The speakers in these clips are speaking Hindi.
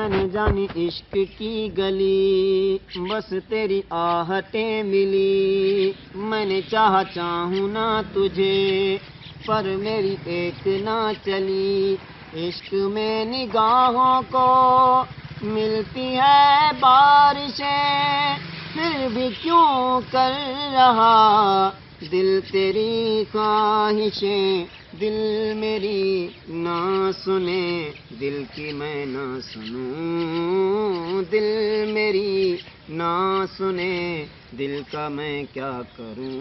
न जानी इश्क की गली, बस तेरी आहटें मिली। मैंने चाहूँ ना तुझे, पर मेरी एक ना चली। इश्क में निगाहों को मिलती है बारिशें, फिर भी क्यों कर रहा दिल तेरी ख्वाहिशें। दिल मेरी ना सुने, दिल की मैं ना सुनूं। दिल मेरी ना सुने, दिल का मैं क्या करूं।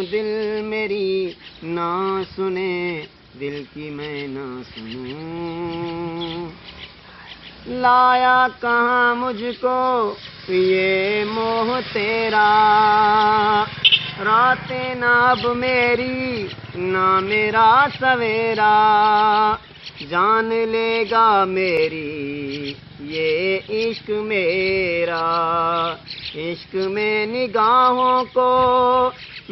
दिल मेरी ना सुने, दिल की मैं ना सुनूं। लाया कहाँ मुझको ये मोह तेरा, रातें ना अब मेरी ना मेरा सवेरा। जान लेगा मेरी ये इश्क मेरा। इश्क में निगाहों को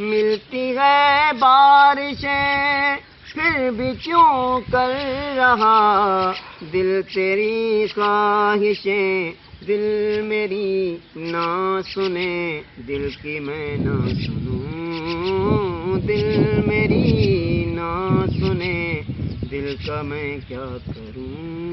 मिलती है बारिशें, फिर भी क्यों कर रहा दिल तेरी ख्वाहिशें। दिल मेरी ना सुने, दिल की मैं ना सुनूं। दिल मेरी ना सुने, दिल का मैं क्या करूं।